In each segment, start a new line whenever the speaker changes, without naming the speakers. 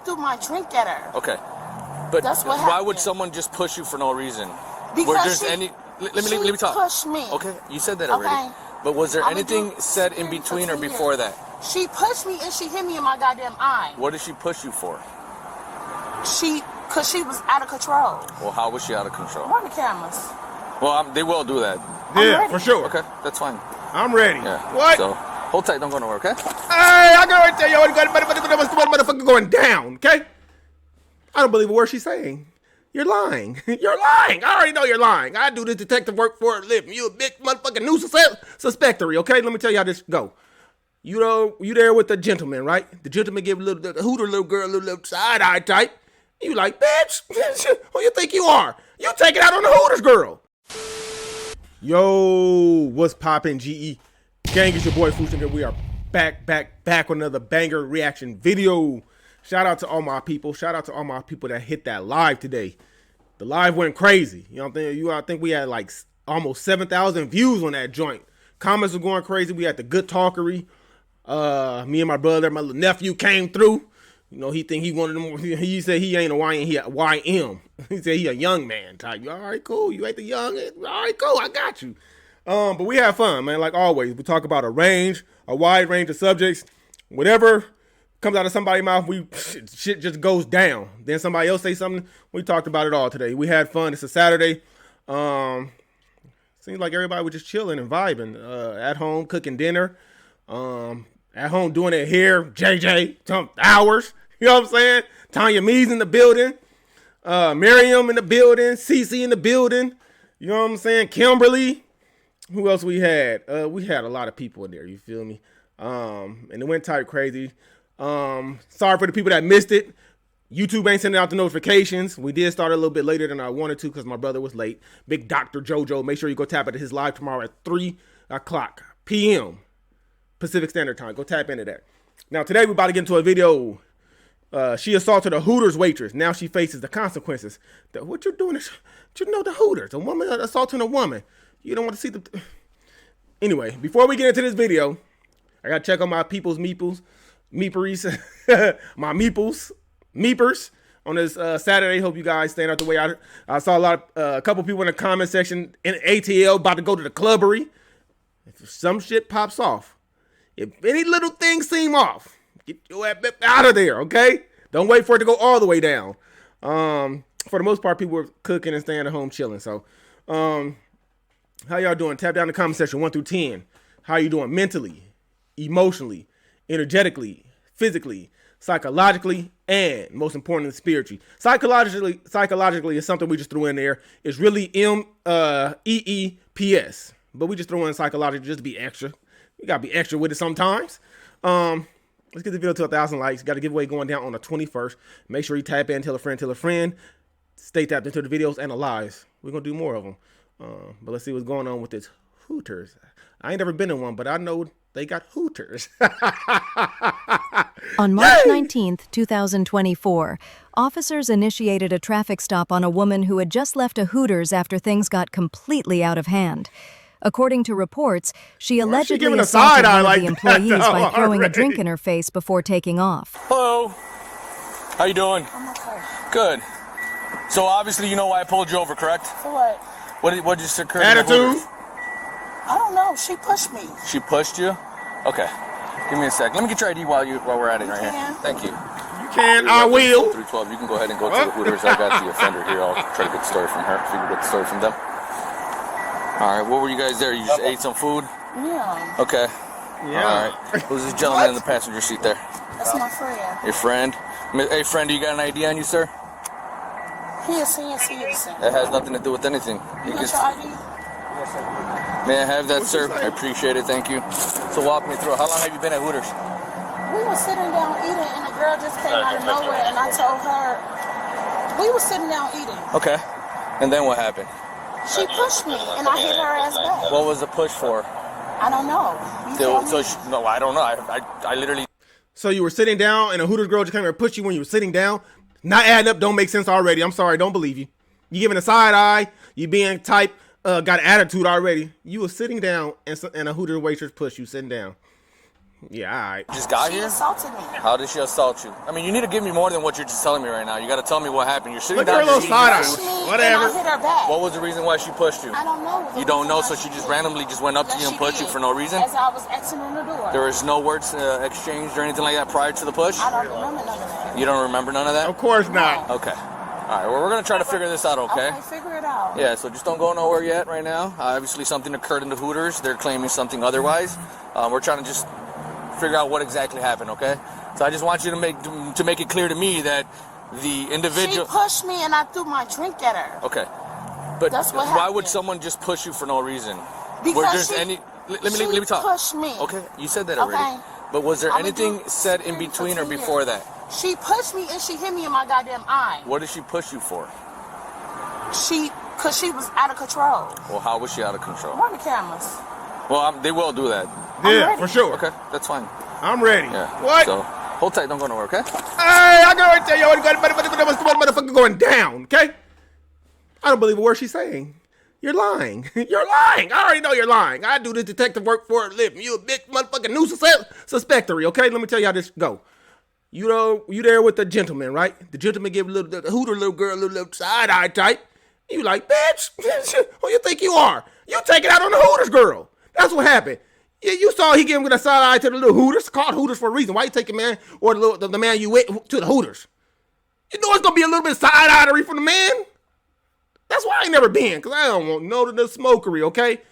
threw my drink at her.
Okay. But
that's what
why
happened.
would someone just push you for no reason?
Because
let me talk.
Pushed me.
Okay, you said that already.
Okay.
But was there anything said in between or before that?
She pushed me and she hit me in my goddamn eye.
What did she push you for?
Because she was out of control.
Well, how was she out of control?
Run the cameras.
Well, they will do that.
Yeah, for sure.
Okay, that's fine.
I'm ready.
Yeah.
What?
So, hold tight, don't go nowhere, okay?
Hey, I gotta tell you what's motherfucker going down, okay? I don't believe a word she's saying. You're lying. You're lying. I already know you're lying. I do this detective work for a living. You a big motherfucking new suspectory, okay? Let me tell you how this go. You know, you there with the gentleman, right? The gentleman give the Hooter little girl a little side eye type. You like, bitch, who you think you are? You take it out on the Hooters girl. Yo, what's poppin', GE? Gang, it's your boy Fusinger. We are back with another banger reaction video. Shout out to all my people. Shout out to all my people that hit that live today. The live went crazy. You know what I'm saying? I think we had like almost 7,000 views on that joint. Comments were going crazy. We had the good talkery. Me and my brother, my little nephew came through. You know, he think he wanted them. He said he ain't a YN, he a YM. He said he a young man type. All right, cool. You ain't the young. All right, cool. I got you. But we have fun, man. Like always, we talk about a wide range of subjects. Whatever comes out of somebody's mouth, shit just goes down. Then somebody else say something. We talked about it all today. We had fun. It's a Saturday. Seems like everybody was just chilling and vibing. At home cooking dinner. At home doing their hair. JJ, hours. You know what I'm saying? Tanya Mee's in the building. Miriam in the building. Cece in the building. You know what I'm saying? Kimberly. Who else we had? We had a lot of people in there. You feel me? And it went type crazy. Sorry for the people that missed it. YouTube ain't sending out the notifications. We did start a little bit later than I wanted to because my brother was late. Big Dr. JoJo. Make sure you go tap into his live tomorrow at 3 o'clock p.m. Pacific Standard Time. Go tap into that. Now, today we're about to get into a video. She assaulted a Hooters waitress. Now she faces the consequences. What you're doing is, you know, the Hooters. A woman assaulting a woman. You don't want to see the... Anyway, before we get into this video, I got to check on my people's meepers. My meepers on this Saturday. Hope you guys staying out the way. I saw a couple people in the comment section in ATL about to go to the clubbery. If some shit pops off, if any little things seem off, get your ass out of there, okay? Don't wait for it to go all the way down. For the most part, people were cooking and staying at home chilling. So, how y'all doing? Tap down in the comment section 1 through 10. How you doing mentally, emotionally, energetically, physically, psychologically, and most importantly, spiritually. Psychologically is something we just threw in there. It's really EEPS, but we just throw in psychological just to be extra. You gotta be extra with it sometimes. Let's get the video to 1,000 likes. Got a giveaway going down on the 21st. Make sure you tap in, tell a friend. Stay tapped into the videos and the lives. We're gonna do more of them. But let's see what's going on with this Hooters. I ain't never been in one, but I know they got Hooters.
On March 19th, 2024, officers initiated a traffic stop on a woman who had just left a Hooters after things got completely out of hand. According to reports, she allegedly assaulted one of the employees by throwing a drink in her face before taking off.
Hello. How you doing?
I'm okay.
Good. So obviously you know why I pulled you over, correct?
For what?
What just occurred?
Attitude?
I don't know. She pushed me.
She pushed you? Okay. Give me a sec. Let me get your ID while we're at it right here. Thank you.
You can. I will.
312. You can go ahead and go to the Hooters. I got the offender here. I'll try to get the story from her. If you can get the story from them. All right. What were you guys there? You just ate some food?
Yeah.
Okay.
Yeah.
All right. Who's this gentleman in the passenger seat there?
That's my friend.
Your friend? Hey, friend, do you got an ID on you, sir?
He is senior citizen.
That has nothing to do with anything.
You got your ID?
May I have that, sir? I appreciate it. Thank you. So walk me through. How long have you been at Hooters?
We were sitting down eating, and the girl just came out of nowhere, and I told her, we were sitting down eating.
Okay. And then what happened?
She pushed me, and I hit her ass back.
What was the push for?
I don't know.
No, I don't know. I literally...
So you were sitting down, and a Hooters girl just came and pushed you when you were sitting down? Not adding up, don't make sense already. I'm sorry, don't believe you. You giving a side eye, you being type, got an attitude already. You were sitting down, and a Hooters waitress pushed you sitting down. Yeah, all right.
You just got
She
here?
assaulted me.
How did she assault you? I mean, you need to give me more than what you're just telling me right now. You got to tell me what happened. You're sitting
Look at
down.
her little
you're
side
eating
eye.
food.
Whatever.
And I hit her back.
What was the reason why she pushed you?
I don't know.
You don't know, so she just randomly just went up to you and pushed you for no reason?
As I was exiting the door.
There was no words exchanged or anything like that prior to the push?
I don't remember none of that.
You don't remember none of that?
Of course not.
Okay. All right, well, we're going to try to figure this out, okay?
Okay, figure it out.
Yeah, so just don't go nowhere yet right now. Obviously, something occurred in the Hooters. They're claiming something otherwise. We're trying to just figure out what exactly happened, okay? So I just want you to make it clear to me that the individual...
She pushed me and I threw my drink at her.
Okay. But
That's what
why would
happened.
someone just push you for no reason?
Because
Let me talk.
pushed me.
Okay, you said that already.
Okay.
But was there
I'ma
anything
do
said in
security
between
for
or
10
before
years.
that?
She pushed me and she hit me in my goddamn eye.
What did she push you for?
Because she was out of control.
Well, how was she out of control?
Run the cameras.
Well, they will do that.
Yeah,
ready.
for sure.
Okay, that's fine.
I'm ready.
Yeah.
What?
So, hold tight, don't go nowhere, okay?
Hey, I gotta tell you what motherfucker going down, okay? I don't believe a word she's saying. You're lying. You're lying. I already know you're lying. I do this detective work for a living. You a big motherfucking new suspectory, okay? Let me tell you how this go. You know, you there with the gentleman, right? The gentleman give the Hooter little girl a little side eye type. You like, bitch, who you think you are? You take it out on the Hooters girl. That's what happened. Yeah, you saw he gave him a side eye to the little Hooters. Called Hooters for a reason. Why you take a man or the man you with to the Hooters? You know it's gonna be a little bit side eyery from the man. That's why I ain't never been, because I don't want no the smokery, okay?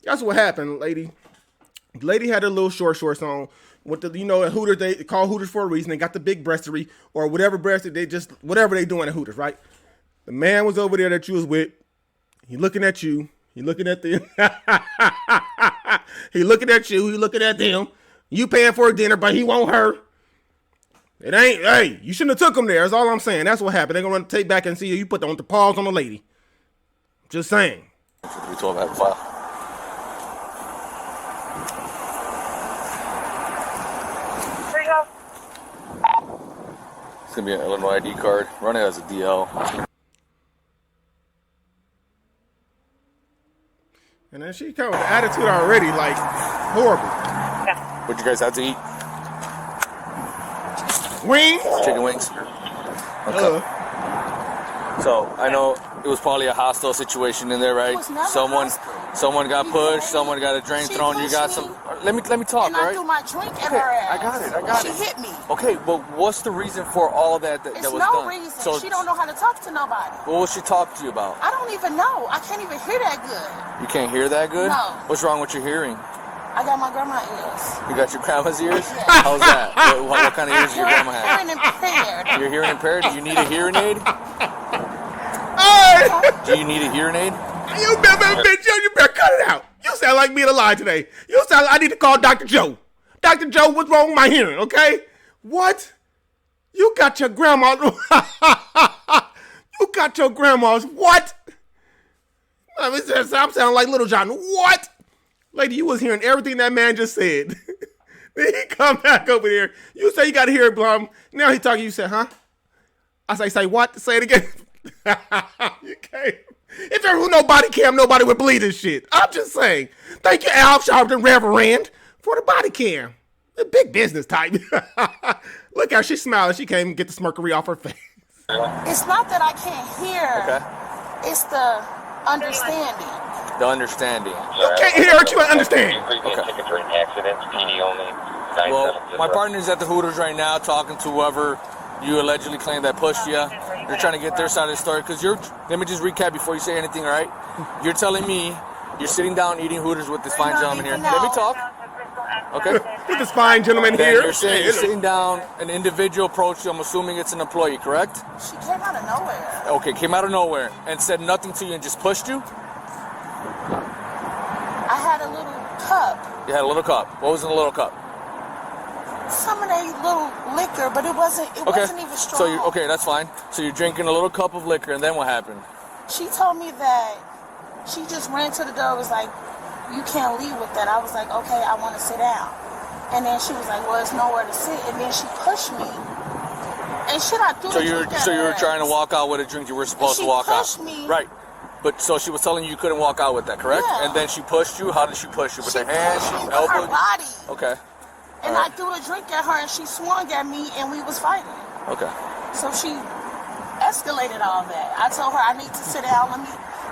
That's what happened, lady. The lady had her little shorts on. With the, at Hooters, they call Hooters for a reason. They got the big breastery or whatever breast they just, whatever they doing at Hooters, right? The man was over there that you was with. He looking at you. He looking at them. He looking at you. He looking at them. You paying for a dinner, but he want her. It ain't, hey, you shouldn't have took him there. That's all I'm saying. That's what happened. They're going to take back and see you put the paws on the lady. Just saying.
312 have a file. It's going to be an Illinois ID card. Run it as a DL.
And then she come with the attitude already, like, horrible.
What you guys have to eat?
Wings?
Chicken wings. Okay. So I know it was probably a hostile situation in there, right?
It was never hostile.
Someone got pushed. Someone got a drink
She
thrown. You got
pushed
some.
me.
Let me talk,
And
all
I
right?
threw my drink at her ass.
I got it.
She hit me.
Okay, but what's the reason for all of that
It's
was
no
done?
reason.
So
She don't know how to talk to nobody.
what will she talk to you about?
I don't even know. I can't even hear that good.
You can't hear that good?
No.
What's wrong with your hearing?
I got my grandma's ears.
You got your grandma's ears?
Yeah.
How's that? What kind of ears does your grandma have?
Hearing impaired.
You're hearing impaired? Do you need a hearing aid?
Hey!
Do you need a hearing aid?
You better cut it out. You sound like me to lie today. You sound like I need to call Dr. Joe. Dr. Joe, what's wrong with my hearing, okay? What? You got your grandma. You got your grandma's what? I'm sounding like Little John. What? Lady, you was hearing everything that man just said. Then he come back over there. You say you got to hear it, Blum. Now he talking, you say, huh? I say what? Say it again. You can't. If there was no body cam, nobody would believe this shit. I'm just saying. Thank you, Al Sharpton Reverend, for the body cam. The big business type. Look how she's smiling. She can't even get the smirkery off her face.
It's not that I can't hear.
Okay.
It's the understanding.
The understanding.
You can't hear it, you understand.
Well, my partner's at the Hooters right now talking to whoever you allegedly claim that pushed you. They're trying to get their side of the story because let me just recap before you say anything, all right? You're telling me you're sitting down eating Hooters with this fine gentleman here. Let me talk. Okay?
With this fine gentleman
Then
here.
you're saying you're sitting down, an individual approached you. I'm assuming it's an employee, correct?
She came out of nowhere.
Okay, came out of nowhere and said nothing to you and just pushed you?
I had a little cup.
You had a little cup. What was in the little cup?
Some of that little liquor, but it wasn't even strong.
So okay, that's fine. So you're drinking a little cup of liquor, and then what happened?
She told me that she just ran to the door, was like, you can't leave with that. I was like, okay, I want to sit down. And then she was like, well, there's nowhere to sit. And then she pushed me. And shit, I threw the drink at
you
her
were trying to
ass.
walk out with a drink you were supposed to walk out.
She pushed me.
Right. But so she was telling you couldn't walk out with that, correct?
Yeah.
And then she pushed you. How did she push you? With
She
her hands?
pushed
She
me with her
elbowed?
body.
Okay.
And I threw a drink at her, and she swung at me, and we was fighting.
Okay.
So she escalated all that. I told her I need to sit down. Let me.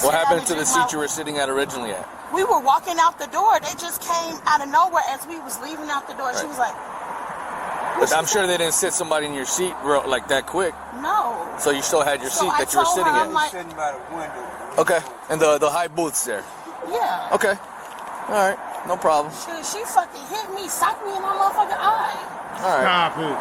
What happened to the seat you were sitting at originally at?
We were walking out the door. They just came out of nowhere as we was leaving out the door. Right. She was like.
But I'm sure they didn't sit somebody in your seat like that quick.
No.
So you still had your seat that you were sitting in.
Like,
sitting by the window.
Okay. And the high booths there.
Yeah.
Okay. All right. No problem.
She fucking hit me, socked me in my motherfucking eye.
All right.
Stop it.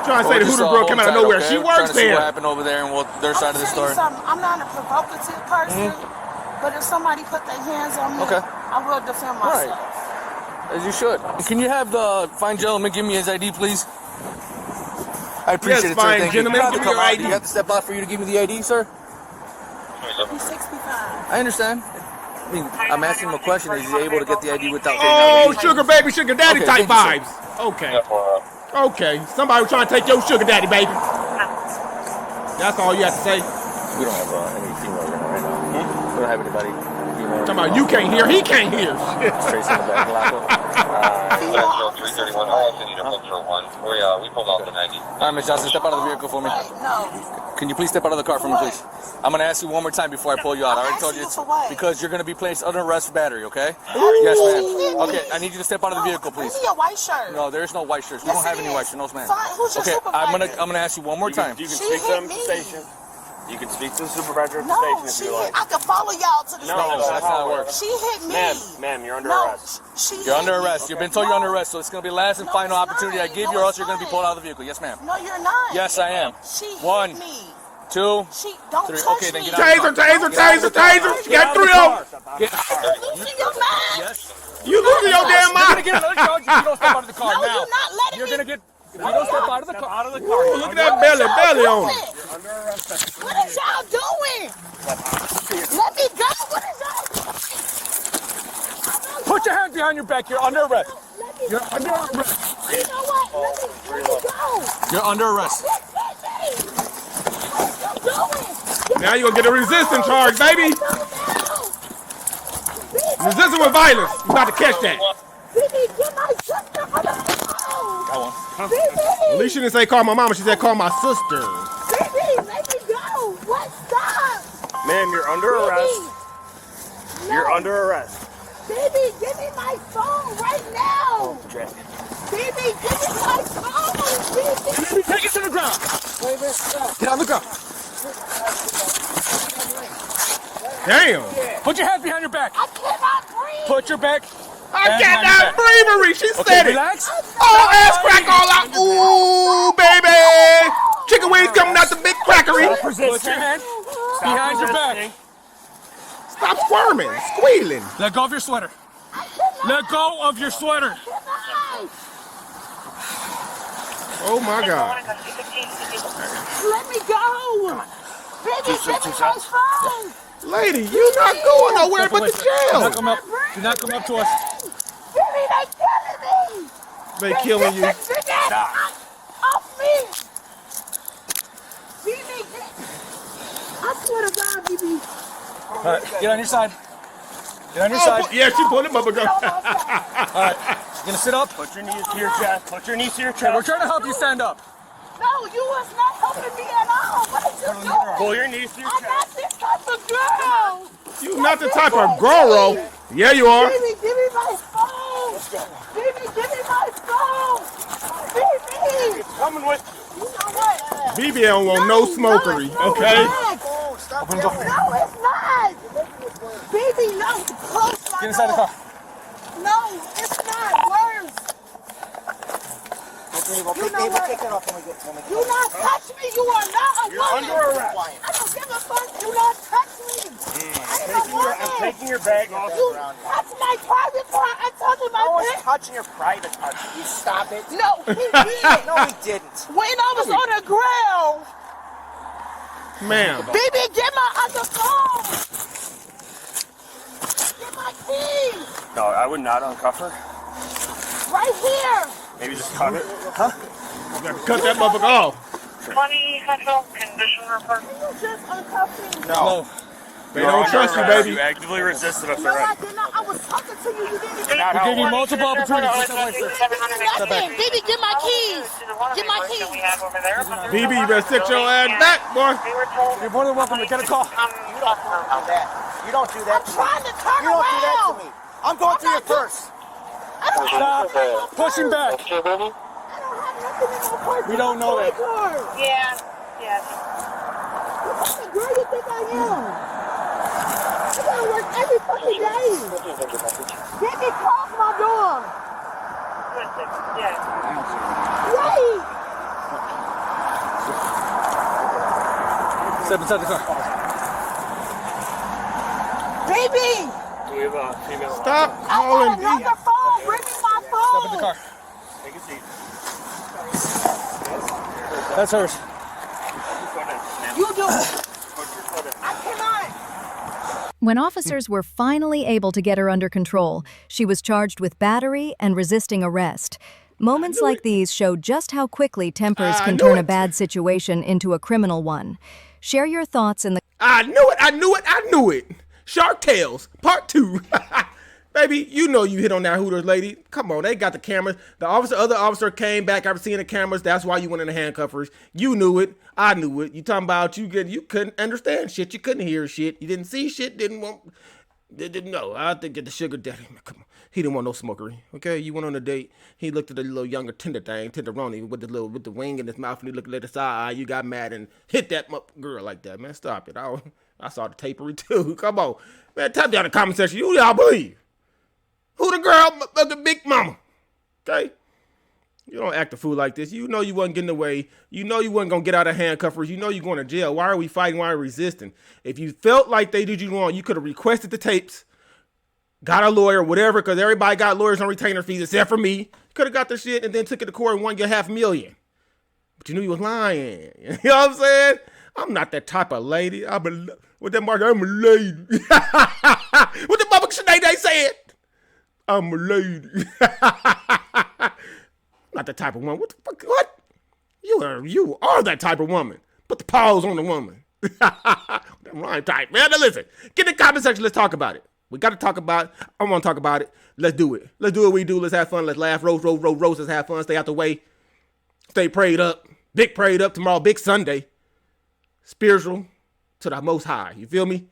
Trying to say the Hooter girl came out of nowhere.
Okay?
She works there.
What happened over there and their side of the story?
I'm not a provocative person, but if somebody put their hands on me, I will defend myself.
Right. As you should. Can you have the fine gentleman give me his ID, please? I appreciate it, sir.
Fine
Thank
gentleman,
you.
give me your ID.
You have to step out for you to give me the ID, sir?
He's 65.
I understand. I mean, I'm asking him a question. Is he able to get the ID without getting
Oh,
out?
sugar baby, sugar daddy type
thank you,
vibes. Okay. Okay. Somebody was trying to take your sugar daddy, baby. That's all you have to say.
We don't have any females in right now. We don't have anybody.
Talking about you can't hear, he can't hear.
Trace in the back,
Central 331, I actually need a book for one. We pulled off the 90.
All right, Ms. Johnson, step out of the vehicle for me.
No.
Can you please step out of the car for me, please? I'm going to ask you one more time before I pull you out. I already told you it's because you're going to be placed under arrest for battery, okay? Yes, ma'am. Okay, I need you to step out of the vehicle, please.
Give me a white shirt.
No, there is no white shirts. We don't have any white shirts, no, ma'am.
Fine. Who's your supervisor?
I'm gonna ask you one more time.
You can speak to them at the station. You can speak to the supervisor at the
No,
station if you like.
I can follow y'all to the
No,
station.
that's not how it works.
She hit me.
Ma'am, you're under arrest.
You're under arrest. You've been told you're under arrest, so it's going to be the last and final opportunity I give you, or else you're going to be pulled out of the vehicle. Yes, ma'am.
No, you're not.
Yes, I am.
She hit
1,
me.
2,
She don't
3.
touch
Okay, then
me.
get out.
Taser. You got 3 of them.
You losing your mind?
Yes.
You losing your damn
You're going
mind.
to get another charge if you don't step out of the car
No,
now.
you're not letting
You're
me.
going to get... If you don't step out of the car. Out of the car.
Ooh, look at that belly on him.
What is y'all doing? Let me go. What is y'all doing?
Put your hands behind your back. You're under arrest.
Let me
You're
go.
under arrest.
You know what? Let me go.
You're under arrest.
What you doing?
Now you're going to get a resistance charge, baby. Resistance with violence. You about to catch that.
Baby, get my sister on the phone.
That one.
Baby,
At least she didn't say call my mama. She said call my sister.
baby, let me go. What? Stop.
Ma'am, you're under arrest.
No.
You're under arrest.
Baby, give me my phone right now. Baby, give me my phone. Baby.
Take it to the ground. Get on the ground.
Damn.
Put your hands behind your back.
I cannot breathe.
Put your back.
I got that bravery. She
Okay,
said it.
relax.
Oh, ass crack all out. Ooh, baby. Chicken wings coming out the big crackery.
Put your hands behind your back.
Stop squirming, squealing.
Let go of your sweater. Let go of your sweater.
Oh my God.
Let me go. Baby, give me my phone.
Lady, you're not going nowhere but to
Do
jail.
not come up. Do not come up to us.
Baby, they killing me.
They killing you.
Stop. Off me. Baby, I swear to God, baby.
All right, get on your side. Get on your side.
Yeah, she pulled him up and go.
All right, you gonna sit up?
Put your knees to your chest. Put your knees to your
Okay, we're
chest.
trying to help you stand up.
No, you was not helping me at all. What are you doing?
Pull your knees to your
I'm
chest.
not this type of girl.
You not the type of girl. Yeah, you are.
Baby, give me my phone. Baby, give me my phone. Baby.
Coming with
You know what?
BB don't want no smokery, okay?
Open the door.
No, it's not. Baby, no. Close my
Get inside the car.
No, it's not. Worse. You know what? Do not touch me. You are not a
You're
woman.
under arrest.
I don't give a fuck. Do not touch me. I ain't a woman.
I'm taking your bag off.
You touch my private part. I told you my pants.
Touching your private part. You stop it.
No, he did.
No, he didn't.
When I was on the ground.
Ma'am.
Baby, get my other phone. Get my keys.
No, I would not uncuff her.
Right here.
Maybe just cut it.
You gotta cut that motherfucker off.
20 Central Condition Report.
Can you just uncuff me?
No.
They don't trust you, baby.
You actively resisted a
No, I
threat.
did not. I was talking to you. You didn't even.
We gave you multiple opportunities.
Nothing. Baby, get my keys. Get my keys.
BB, you better sit your ass back, boy.
You're more than welcome to get a call.
You don't do that. You don't do that
I'm
to me.
trying to turn
You don't do that
around.
to me. I'm going through your purse.
I don't have nothing in my
Pushing
purse.
back.
I don't have nothing in my purse.
We don't know that.
Yeah, yes.
What fucking girl you think I am? I gotta work every fucking day. Get me across my door.
Yes.
Right.
Step inside the car.
Baby,
We have a female.
Stop
I
calling
got
me.
another phone. Bring me my phone.
Step in the car.
Take a seat.
That's hers.
You do it. I cannot.
When officers were finally able to get her under control, she was charged with battery and resisting arrest. Moments like these show just how quickly tempers can turn a bad situation into a criminal one. Share your thoughts in the
I knew it. I knew it. I knew it. Shark Tales, part 2. Baby, you know you hit on that Hooters lady. Come on, they got the cameras. The other officer came back after seeing the cameras. That's why you went in the handcuffers. You knew it. I knew it. You talking about you couldn't understand shit. You couldn't hear shit. You didn't see shit. Didn't know. I think get the sugar daddy. Come on. He didn't want no smokery. Okay, you went on a date. He looked at the little younger tenderoni with the wing in his mouth, and he looked at the side eye. You got mad and hit that girl like that, man. Stop it. I saw the tapery too. Come on, man. Type down in the comment section. Who y'all believe? Who the girl? The big mama. Okay. You don't act a fool like this. You know you wasn't getting away. You know you wasn't going to get out of handcuffers. You know you're going to jail. Why are we fighting? Why are we resisting? If you felt like they did you wrong, you could have requested the tapes, got a lawyer, whatever, because everybody got lawyers on retainer fees except for me. You could have got the shit and then took it to court and won your $500,000. But you knew you was lying. You know what I'm saying? I'm not that type of lady. With that mark, I'm a lady. What the motherfucker Sinead said? I'm a lady. Not the type of woman. What the fuck? What? You are that type of woman. Put the paws on the woman. That rhyme type, man. Now listen, get in the comment section. Let's talk about it. We got to talk about it. I want to talk about it. Let's do it. Let's do what we do. Let's have fun. Let's laugh. Roast. Let's have fun. Stay out the way. Stay prayed up. Big prayed up tomorrow. Big Sunday. Spiritual to the Most High. You feel me?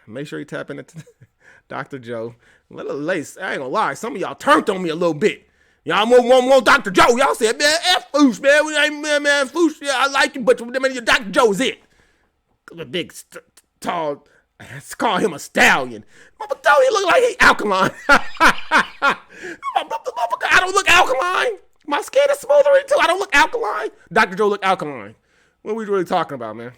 Make sure you tap into Dr. Joe. A little lace. I ain't gonna lie. Some of y'all turned on me a little bit. Y'all want Dr. Joe. Y'all said, man, F Foosh, man. We ain't, man, Foosh. Yeah, I like you, but your Dr. Joe is it. The big, tall, let's call him a stallion. Motherfucker, he look like he alkaline. I don't look alkaline. My skin is smoldering too. I don't look alkaline. Dr. Joe look alkaline. What are we really talking about, man?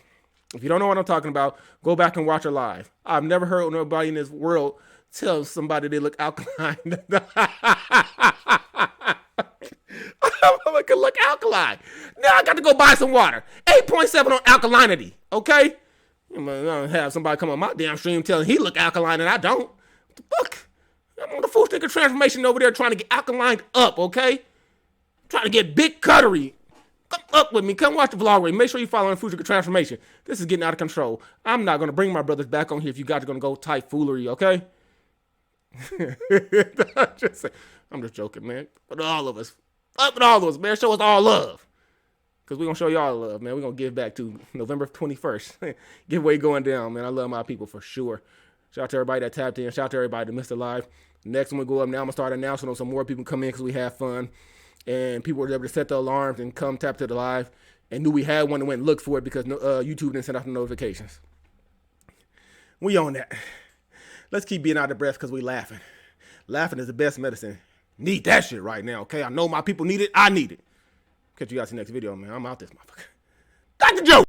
If you don't know what I'm talking about, go back and watch it live. I've never heard nobody in this world tell somebody they look alkaline. I could look alkaline. Now I got to go buy some water. 8.7 on alkalinity, okay? I'm gonna have somebody come on my damn stream telling he look alkaline and I don't. What the fuck? I'm on the full stick of transformation over there trying to get alkalined up, okay? Trying to get big cuttery. Come up with me. Come watch the vlog with me. Make sure you follow Fujica Transformation. This is getting out of control. I'm not going to bring my brothers back on here if you guys are going to go type foolery, okay? I'm just joking, man. But all of us. Up with all of us, man. Show us all love. Because we're going to show y'all love, man. We're going to give back to November 21st. Giveaway going down, man. I love my people for sure. Shout out to everybody that tapped in. Shout out to everybody that missed it live. Next one we go up now, I'm going to start announcing on some more people come in because we have fun. And people were able to set the alarms and come tap to the live and knew we had one and went and looked for it because YouTube didn't send out the notifications. We on that. Let's keep being out of breath because we laughing. Laughing is the best medicine. Need that shit right now, okay? I know my people need it. I need it. Catch you guys in the next video, man. I'm out this motherfucker. Dr. Joe!